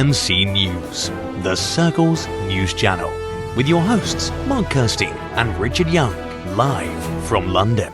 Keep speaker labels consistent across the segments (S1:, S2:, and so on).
S1: MC News, the Circle's news channel, with your hosts Mark Kirstein and Richard Young, live from London.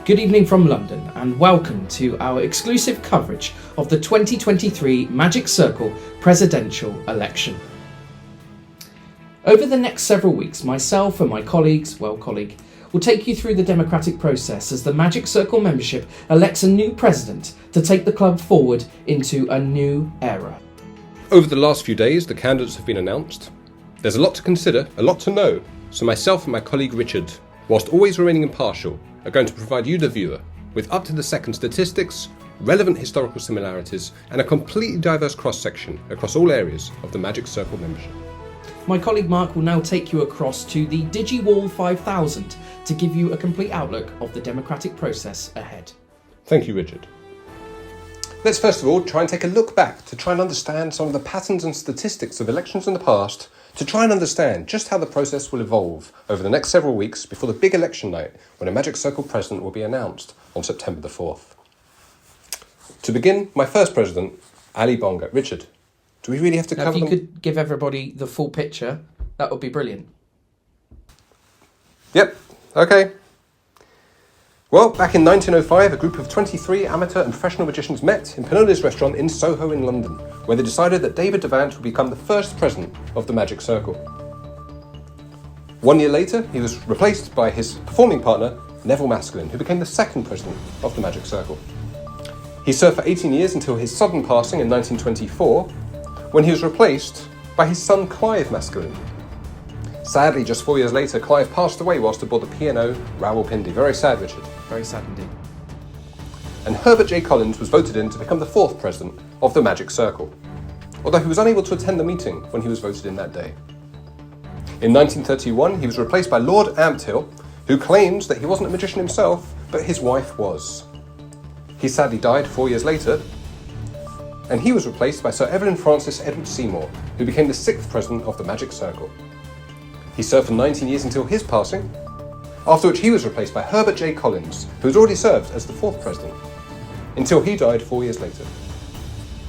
S2: Good evening from London and welcome to our exclusive coverage of the 2023 Magic Circle presidential election. Over the next several weeks, myself and my colleague will take you through the democratic process as the Magic Circle membership elects a new president to take the club forward into a new era.
S3: Over the last few days, the candidates have been announced. There's a lot to consider, a lot to know, so myself and my colleague Richard, whilst always remaining impartial, are going to provide you, the viewer, with up-to-the-second statistics, relevant historical similarities, and a completely diverse cross-section across all areas of the Magic Circle membership.
S2: My colleague Mark will now take you across to the DigiWall 5000 to give you a complete outlook of the democratic process ahead.
S3: Thank you, Richard. Let's first of all try and take a look back to try and understand some of the patterns and statistics of elections in the past, to try and understand just how the process will evolve over the next several weeks before the big election night when a Magic Circle president will be announced on September the 4th. To begin, my first president, Ali Bongo. Richard, do we really have to cover them?
S2: If you could give everybody the full picture, that would be brilliant.
S3: Yep, okay. Well, back in 1905, a group of 23 amateur and professional magicians met in Pinola's restaurant in Soho in London, where they decided that David Devant would become the first president of the Magic Circle. 1 year later, he was replaced by his performing partner, Neville Maskelyne, who became the second president of the Magic Circle. He served for 18 years until his sudden passing in 1924, when he was replaced by his son Clive Maskelyne. Sadly, just 4 years later, Clive passed away whilst aboard the P&O Rawalpindi. Very sad, Richard.
S2: Very sad indeed.
S3: And Herbert J. Collins was voted in to become the fourth president of the Magic Circle, although he was unable to attend the meeting when he was voted in that day. In 1931, he was replaced by Lord Ampthill, who claims that he wasn't a magician himself, but his wife was. He sadly died 4 years later, and he was replaced by Sir Evelyn Francis Edward Seymour, who became the sixth president of the Magic Circle. He served for 19 years until his passing, after which he was replaced by Herbert J. Collins, who has already served as the fourth president, until he died 4 years later.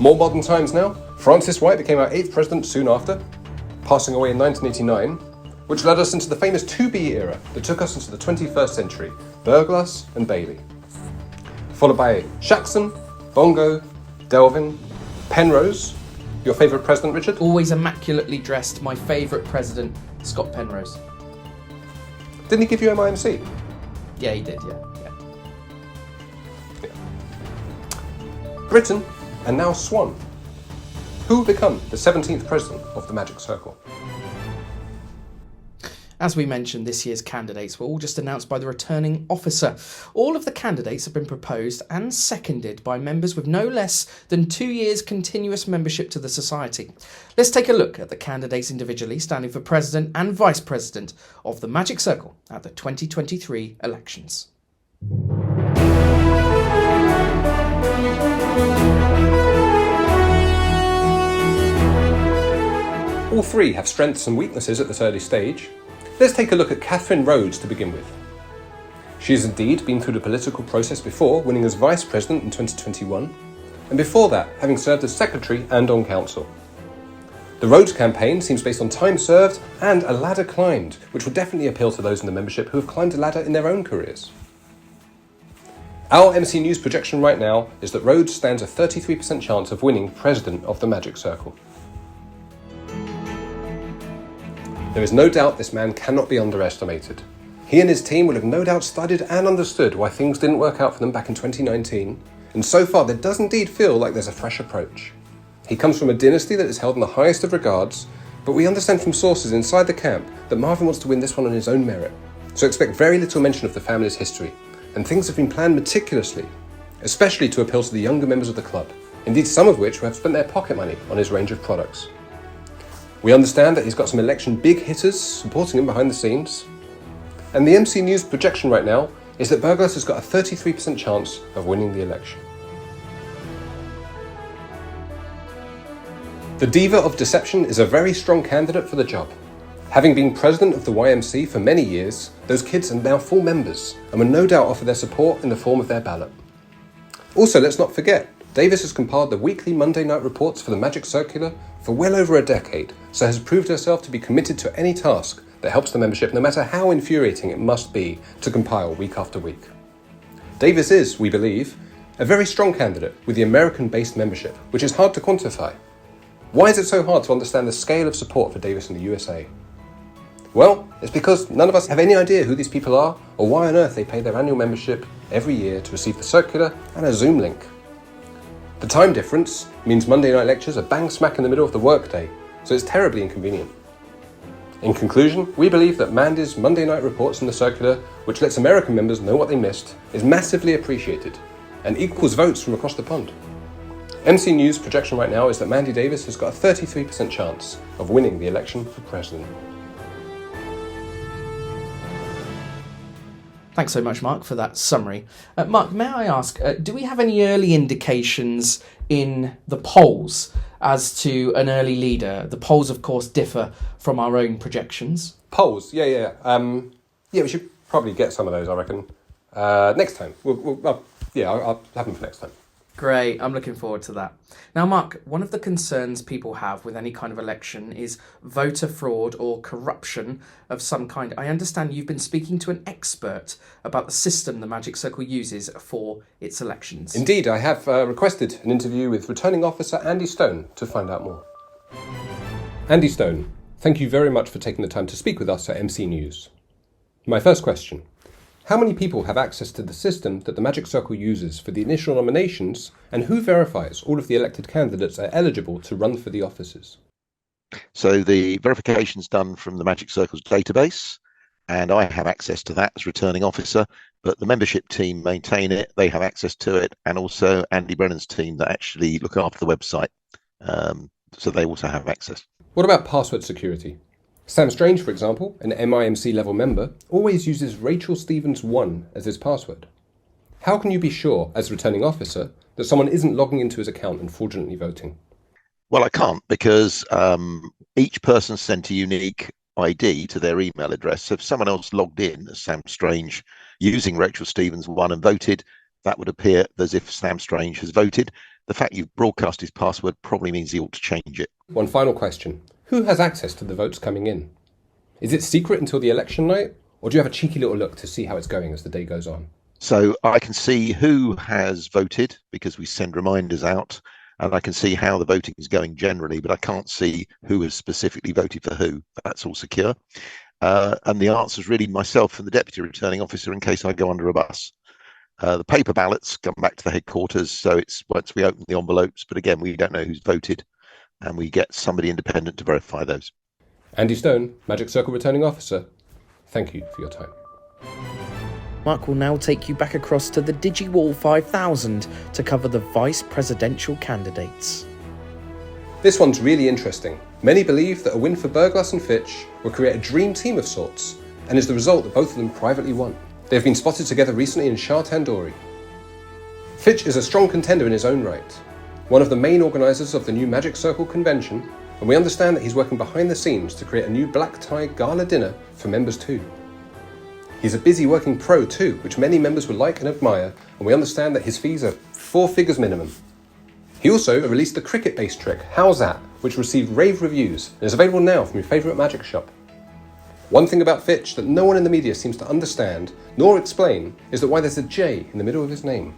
S3: More modern times now, Francis White became our eighth president soon after, passing away in 1989, which led us into the famous 2B era that took us into the 21st century, Burglas and Bailey. Followed by Shaxson, Bongo, Delvin, Penrose. Your favourite president, Richard?
S2: Always immaculately dressed, my favourite president, Scott Penrose.
S3: Didn't he give you MIMC?
S2: Yeah, he did, yeah.
S3: Britain, and now Swan. Who will become the 17th president of the Magic Circle?
S2: As we mentioned, this year's candidates were all just announced by the returning officer. All of the candidates have been proposed and seconded by members with no less than 2 years continuous membership to the society. Let's take a look at the candidates individually standing for president and vice president of the Magic Circle at the 2023 elections.
S3: All three have strengths and weaknesses at this early stage. Let's take a look at Catherine Rhodes to begin with. She has indeed been through the political process before, winning as Vice President in 2021, and before that, having served as Secretary and on Council. The Rhodes campaign seems based on time served and a ladder climbed, which will definitely appeal to those in the membership who have climbed a ladder in their own careers. Our MC News projection right now is that Rhodes stands a 33% chance of winning President of the Magic Circle. There is no doubt this man cannot be underestimated. He and his team will have no doubt studied and understood why things didn't work out for them back in 2019, and so far there does indeed feel like there's a fresh approach. He comes from a dynasty that is held in the highest of regards, but we understand from sources inside the camp that Marvin wants to win this one on his own merit, so expect very little mention of the family's history, and things have been planned meticulously, especially to appeal to the younger members of the club, indeed some of which have spent their pocket money on his range of products. We understand that he's got some election big hitters supporting him behind the scenes. And the MC News projection right now is that Burglas has got a 33% chance of winning the election. The Diva of Deception is a very strong candidate for the job. Having been president of the YMC for many years, those kids are now full members and will no doubt offer their support in the form of their ballot. Also, let's not forget, Davis has compiled the weekly Monday night reports for the Magic Circular for well over a decade, so has proved herself to be committed to any task that helps the membership, no matter how infuriating it must be to compile week after week. Davis is, we believe, a very strong candidate with the American-based membership, which is hard to quantify. Why is it so hard to understand the scale of support for Davis in the USA? Well, it's because none of us have any idea who these people are or why on earth they pay their annual membership every year to receive the circular and a Zoom link. The time difference means Monday night lectures are bang smack in the middle of the workday, so it's terribly inconvenient. In conclusion, we believe that Mandy's Monday night reports in the circular, which lets American members know what they missed, is massively appreciated and equals votes from across the pond. MC News' projection right now is that Mandy Davis has got a 33% chance of winning the election for president.
S2: Thanks so much, Mark, for that summary. Mark, may I ask, do we have any early indications in the polls as to an early leader? The polls, of course, differ from our own projections.
S3: Polls? Yeah, we should probably get some of those, I reckon. Next time. I'll have them for next time.
S2: Great, I'm looking forward to that. Now, Mark, one of the concerns people have with any kind of election is voter fraud or corruption of some kind. I understand you've been speaking to an expert about the system the Magic Circle uses for its elections.
S3: Indeed, I have requested an interview with returning officer Andy Stone to find out more. Andy Stone, thank you very much for taking the time to speak with us at MC News. My first question. How many people have access to the system that the Magic Circle uses for the initial nominations, and who verifies all of the elected candidates are eligible to run for the offices?
S4: So the verification is done from the Magic Circle's database, and I have access to that as returning officer, but the membership team maintain it, they have access to it, and also Andy Brennan's team that actually look after the website, so they also have access.
S3: What about password security? Sam Strange, for example, an MIMC level member, always uses Rachel Stevens 1 as his password. How can you be sure, as returning officer, that someone isn't logging into his account and fraudulently voting?
S4: Well, I can't, because each person sent a unique ID to their email address. So if someone else logged in as Sam Strange using Rachel Stevens 1 and voted, that would appear as if Sam Strange has voted. The fact you've broadcast his password probably means he ought to change it.
S3: One final question. Who has access to the votes coming in? Is it secret until the election night, or do you have a cheeky little look to see how it's going as the day goes on?
S4: So I can see who has voted because we send reminders out, and I can see how the voting is going generally, but I can't see who has specifically voted for who. That's all secure. And the answer is really myself and the deputy returning officer in case I go under a bus. The paper ballots come back to the headquarters, so it's once we open the envelopes, but again, we don't know who's voted, and we get somebody independent to verify those.
S3: Andy Stone, Magic Circle returning officer, thank you for your time.
S2: Mark will now take you back across to the DigiWall 5000 to cover the vice presidential candidates.
S3: This one's really interesting. Many believe that a win for Berglass and Fitch will create a dream team of sorts, and is the result that both of them privately won. They have been spotted together recently in Shah Tandoori. Fitch is a strong contender in his own right, one of the main organisers of the new Magic Circle convention, and we understand that he's working behind the scenes to create a new black tie gala dinner for members too. He's a busy working pro too, which many members would like and admire, and we understand that his fees are 4 figures minimum. He also released a cricket-based trick, How's That?, which received rave reviews and is available now from your favourite magic shop. One thing about Fitch that no one in the media seems to understand nor explain is that why there's a J in the middle of his name.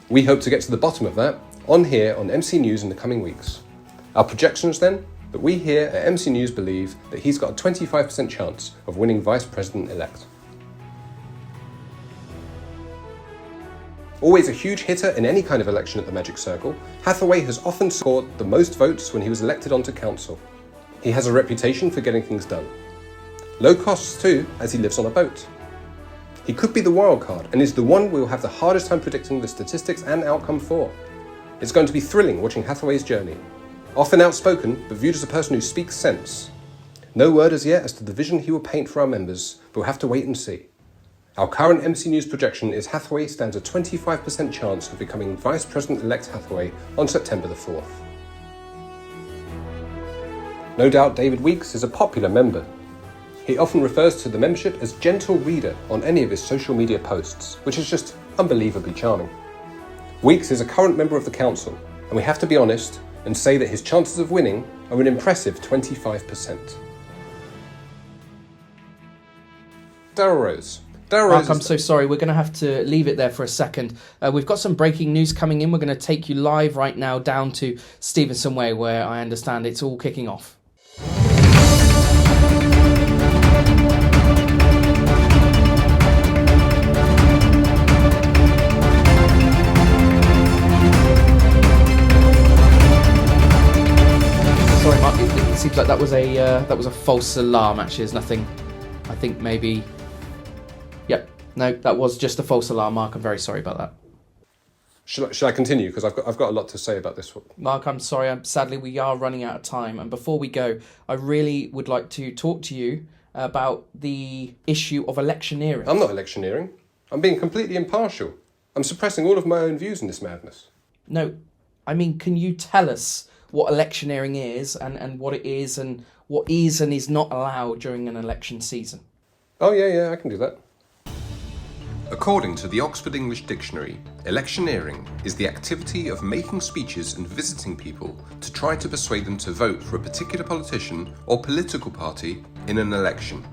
S3: We hope to get to the bottom of that on here on MC News in the coming weeks. Our projections then, that we here at MC News believe that he's got a 25% chance of winning Vice President-elect. Always a huge hitter in any kind of election at the Magic Circle, Hathaway has often scored the most votes when he was elected onto council. He has a reputation for getting things done. Low costs too, as he lives on a boat. He could be the wild card and is the one we will have the hardest time predicting the statistics and outcome for. It's going to be thrilling watching Hathaway's journey. Often outspoken, but viewed as a person who speaks sense. No word as yet as to the vision he will paint for our members, but we'll have to wait and see. Our current MC News projection is Hathaway stands a 25% chance of becoming Vice President-elect Hathaway on September the 4th. No doubt David Weeks is a popular member. He often refers to the membership as gentle reader on any of his social media posts, which is just unbelievably charming. Weeks is a current member of the council, and we have to be honest and say that his chances of winning are an impressive 25%. Daryl Rose.
S2: Mark, I'm so sorry. We're going to have to leave it there for a second. We've got some breaking news coming in. We're going to take you live right now down to Stevenson Way, where I understand it's all kicking off. Sorry, Mark. It seems like that was a false alarm. Actually, there's nothing. I think maybe. Yep. No, that was just a false alarm, Mark. I'm very sorry about that.
S3: Should I continue? Because I've got a lot to say about this one.
S2: Mark, I'm sorry. Sadly, we are running out of time. And before we go, I really would like to talk to you about the issue of electioneering.
S3: I'm not electioneering. I'm being completely impartial. I'm suppressing all of my own views in this madness.
S2: No, I mean, can you tell us what electioneering is and what it is and what is and is not allowed during an election season?
S3: Oh, yeah, I can do that.
S5: According to the Oxford English Dictionary, electioneering is the activity of making speeches and visiting people to try to persuade them to vote for a particular politician or political party in an election.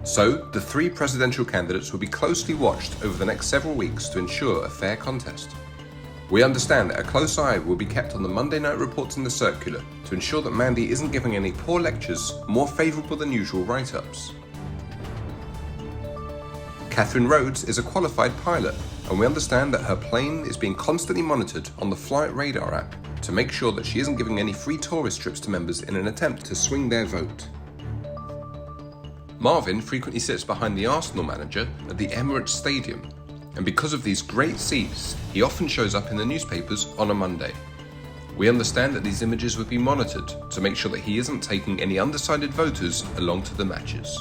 S5: So, the 3 presidential candidates will be closely watched over the next several weeks to ensure a fair contest. We understand that a close eye will be kept on the Monday night reports in the circular to ensure that Mandy isn't giving any poor lectures, more favourable than usual write-ups. Catherine Rhodes is a qualified pilot, and we understand that her plane is being constantly monitored on the Flight Radar app to make sure that she isn't giving any free tourist trips to members in an attempt to swing their vote. Marvin frequently sits behind the Arsenal manager at the Emirates Stadium, and because of these great seats, he often shows up in the newspapers on a Monday. We understand that these images would be monitored to make sure that he isn't taking any undecided voters along to the matches.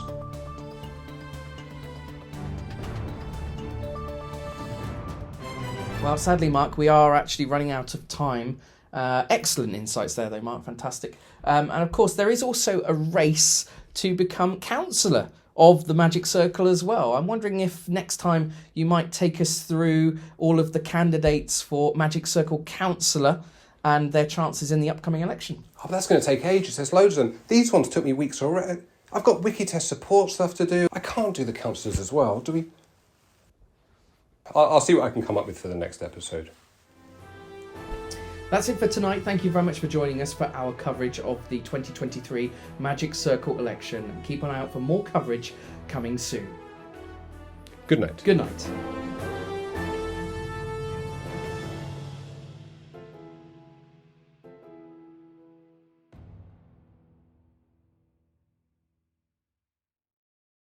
S2: Well, sadly, Mark, we are actually running out of time. Excellent insights there, though, Mark. Fantastic. And of course, there is also a race to become councillor of the Magic Circle as well. I'm wondering if next time you might take us through all of the candidates for Magic Circle councillor and their chances in the upcoming election.
S3: Oh, that's going to take ages. There's loads of them. These ones took me weeks already. I've got Wikitest support stuff to do. I can't do the councillors as well, do we? I'll see what I can come up with for the next episode.
S2: That's it for tonight. Thank you very much for joining us for our coverage of the 2023 Magic Circle election. And keep an eye out for more coverage coming soon.
S3: Good night.
S2: Good night.